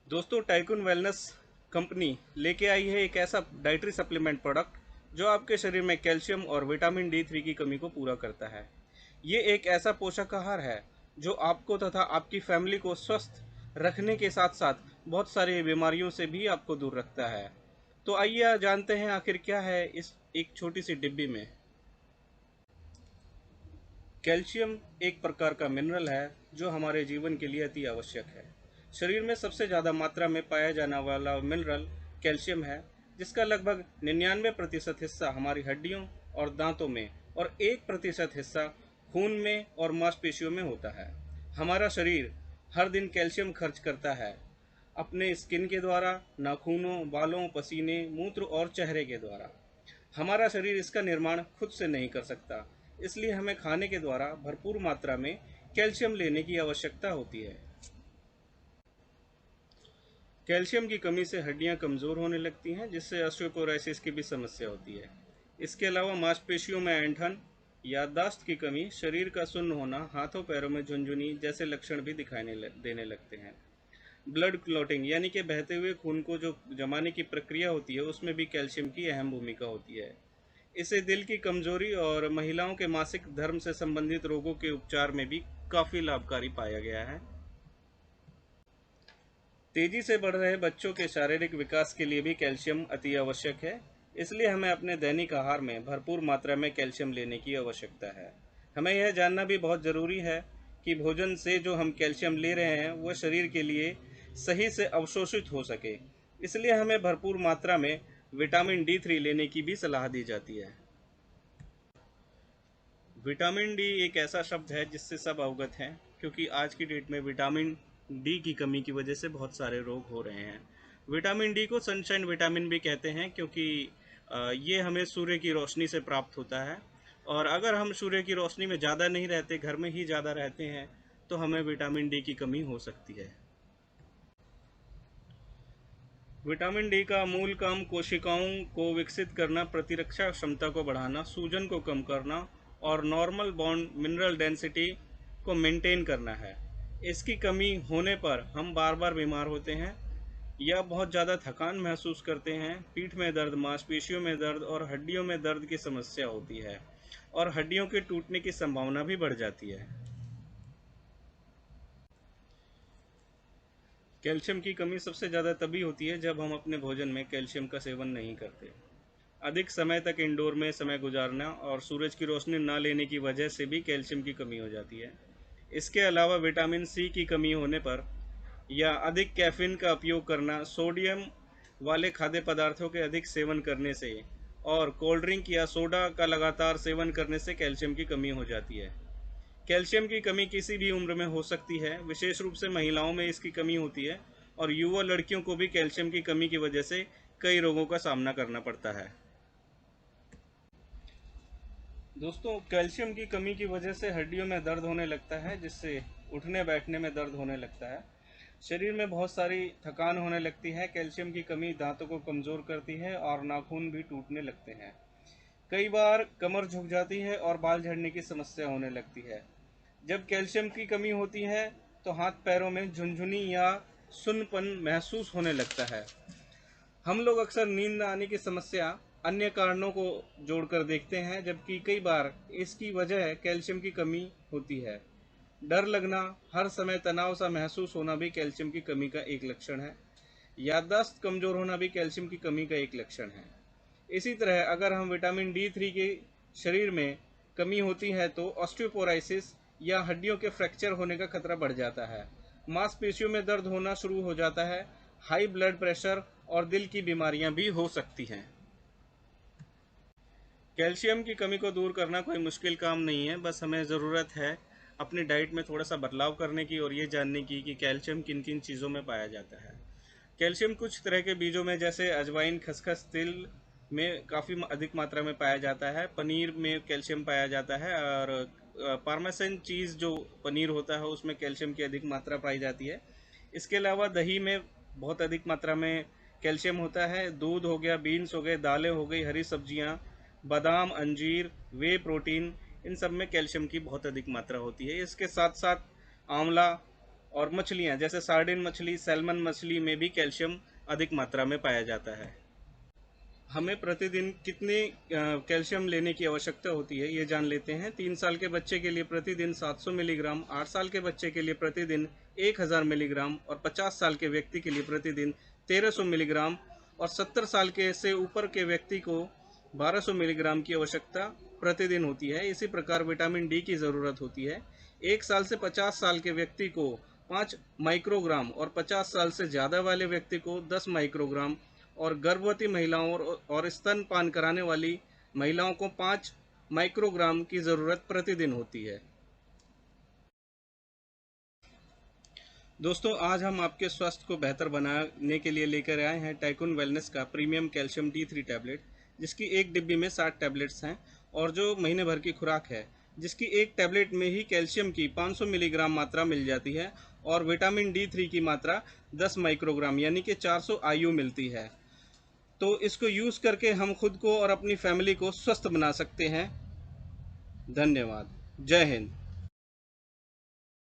दोस्तों, tycoon wellness company लेके आई है एक ऐसा डाइटरी सप्लीमेंट प्रोडक्ट जो आपके शरीर में कैल्शियम और विटामिन D3 की कमी को पूरा करता है। ये एक ऐसा पोषक आहार है जो आपको तथा आपकी फैमिली को स्वस्थ रखने के साथ साथ बहुत सारी बीमारियों से भी आपको दूर रखता है। तो आइए जानते हैं आखिर क्या है इस एक छोटी सी डिब्बी में। कैल्शियम एक प्रकार का मिनरल है जो हमारे जीवन के लिए अति आवश्यक है। शरीर में सबसे ज़्यादा मात्रा में पाया जाने वाला मिनरल कैल्शियम है, जिसका लगभग 99% हिस्सा हमारी हड्डियों और दांतों में और 1% हिस्सा खून में और मांसपेशियों में होता है। हमारा शरीर हर दिन कैल्शियम खर्च करता है, अपने स्किन के द्वारा, नाखूनों, बालों, पसीने, मूत्र और चेहरे के द्वारा। हमारा शरीर इसका निर्माण खुद से नहीं कर सकता, इसलिए हमें खाने के द्वारा भरपूर मात्रा में कैल्शियम लेने की आवश्यकता होती है। कैल्शियम की कमी से हड्डियां कमज़ोर होने लगती हैं, जिससे ऑस्टियोपोरोसिस की भी समस्या होती है। इसके अलावा मांसपेशियों में ऐंठन, याददाश्त की कमी, शरीर का सुन्न होना, हाथों पैरों में झुनझुनी जैसे लक्षण भी देने लगते हैं। ब्लड क्लॉटिंग यानी कि बहते हुए खून को जो जमाने की प्रक्रिया होती है, उसमें भी कैल्शियम की अहम भूमिका होती है। इसे दिल की कमजोरी और महिलाओं के मासिक धर्म से संबंधित रोगों के उपचार में भी काफ़ी लाभकारी पाया गया है। तेजी से बढ़ रहे बच्चों के शारीरिक विकास के लिए भी कैल्शियम अति आवश्यक है, इसलिए हमें अपने दैनिक आहार में भरपूर मात्रा में कैल्शियम लेने की आवश्यकता है। हमें यह जानना भी बहुत ज़रूरी है कि भोजन से जो हम कैल्शियम ले रहे हैं वह शरीर के लिए सही से अवशोषित हो सके, इसलिए हमें भरपूर मात्रा में विटामिन D3 लेने की भी सलाह दी जाती है। विटामिन डी एक ऐसा शब्द है जिससे सब अवगत हैं, क्योंकि आज की डेट में विटामिन डी की कमी की वजह से बहुत सारे रोग हो रहे हैं। विटामिन डी को सनशाइन विटामिन भी कहते हैं, क्योंकि ये हमें सूर्य की रोशनी से प्राप्त होता है, और अगर हम सूर्य की रोशनी में ज़्यादा नहीं रहते, घर में ही ज़्यादा रहते हैं, तो हमें विटामिन डी की कमी हो सकती है। विटामिन डी का मूल काम कोशिकाओं को विकसित करना, प्रतिरक्षा क्षमता को बढ़ाना, सूजन को कम करना और नॉर्मल बॉन्ड मिनरल डेंसिटी को मेंटेन करना है। इसकी कमी होने पर हम बार बार बीमार होते हैं या बहुत ज़्यादा थकान महसूस करते हैं, पीठ में दर्द, मांसपेशियों में दर्द और हड्डियों में दर्द की समस्या होती है, और हड्डियों के टूटने की संभावना भी बढ़ जाती है। कैल्शियम की कमी सबसे ज़्यादा तभी होती है जब हम अपने भोजन में कैल्शियम का सेवन नहीं करते। अधिक समय तक इंडोर में समय गुजारना और सूरज की रोशनी ना लेने की वजह से भी कैल्शियम की कमी हो जाती है। इसके अलावा विटामिन सी की कमी होने पर या अधिक कैफीन का उपयोग करना, सोडियम वाले खाद्य पदार्थों के अधिक सेवन करने से और कोल्ड ड्रिंक या सोडा का लगातार सेवन करने से कैल्शियम की कमी हो जाती है। कैल्शियम की कमी किसी भी उम्र में हो सकती है, विशेष रूप से महिलाओं में इसकी कमी होती है, और युवा लड़कियों को भी कैल्शियम की कमी की वजह से कई रोगों का सामना करना पड़ता है। दोस्तों, कैल्शियम की कमी की वजह से हड्डियों में दर्द होने लगता है, जिससे उठने बैठने में दर्द होने लगता है। शरीर में बहुत सारी थकान होने लगती है। कैल्शियम की कमी दांतों को कमज़ोर करती है और नाखून भी टूटने लगते हैं। कई बार कमर झुक जाती है और बाल झड़ने की समस्या होने लगती है। जब कैल्शियम की कमी होती है तो हाथ पैरों में झुनझुनी या सुन्नपन महसूस होने लगता है। हम लोग अक्सर नींद न आने की समस्या अन्य कारणों को जोड़कर देखते हैं, जबकि कई बार इसकी वजह कैल्शियम की कमी होती है। डर लगना, हर समय तनाव सा महसूस होना भी कैल्शियम की कमी का एक लक्षण है। याददाश्त कमजोर होना भी कैल्शियम की कमी का एक लक्षण है। इसी तरह अगर हम विटामिन D3 के शरीर में कमी होती है तो ऑस्टियोपोरोसिस या हड्डियों के फ्रैक्चर होने का खतरा बढ़ जाता है, मांसपेशियों में दर्द होना शुरू हो जाता है, हाई ब्लड प्रेशर और दिल की बीमारियां भी हो सकती हैं। कैल्शियम की कमी को दूर करना कोई मुश्किल काम नहीं है, बस हमें ज़रूरत है अपनी डाइट में थोड़ा सा बदलाव करने की और ये जानने की कि कैल्शियम किन किन चीज़ों में पाया जाता है। कैल्शियम कुछ तरह के बीजों में जैसे अजवाइन, खसखस, तिल में काफ़ी अधिक मात्रा में पाया जाता है। पनीर में कैल्शियम पाया जाता है, और पार्मेसन चीज़ जो पनीर होता है उसमें कैल्शियम की अधिक मात्रा पाई जाती है। इसके अलावा दही में बहुत अधिक मात्रा में कैल्शियम होता है। दूध हो गया, बीन्स हो गए, दालें हो गई, हरी सब्जियां, बादाम, अंजीर, वे प्रोटीन, इन सब में कैल्शियम की बहुत अधिक मात्रा होती है। इसके साथ साथ आंवला और मछलियाँ जैसे सार्डिन मछली, सैल्मन मछली में भी कैल्शियम अधिक मात्रा में पाया जाता है। हमें प्रतिदिन कितने कैल्शियम लेने की आवश्यकता होती है ये जान लेते हैं। 3 साल के बच्चे के लिए प्रतिदिन 700 मिलीग्राम, 8 साल के बच्चे के लिए प्रतिदिन 1000 मिलीग्राम और 50 साल के व्यक्ति के लिए प्रतिदिन 1300 मिलीग्राम और 70 साल के से ऊपर के व्यक्ति को 1200 मिलीग्राम की आवश्यकता प्रतिदिन होती है। इसी प्रकार विटामिन डी की ज़रूरत होती है। 1 साल से 50 साल के व्यक्ति को 5 माइक्रोग्राम और 50 साल से ज़्यादा वाले व्यक्ति को 10 माइक्रोग्राम और गर्भवती महिलाओं और स्तनपान कराने वाली महिलाओं को 5 माइक्रोग्राम की ज़रूरत प्रतिदिन होती है। दोस्तों, आज हम आपके स्वास्थ्य को बेहतर बनाने के लिए लेकर आए हैं टाइकुन वेलनेस का प्रीमियम कैल्शियम D3 टैबलेट, जिसकी एक डिब्बी में 60 टैबलेट्स हैं और जो महीने भर की खुराक है, जिसकी एक टैबलेट में ही कैल्शियम की 500 मिलीग्राम मात्रा मिल जाती है और विटामिन D3 की मात्रा 10 माइक्रोग्राम यानी कि 400 IU मिलती है। तो इसको यूज़ करके हम खुद को और अपनी फैमिली को स्वस्थ बना सकते हैं। धन्यवाद। जय हिंद।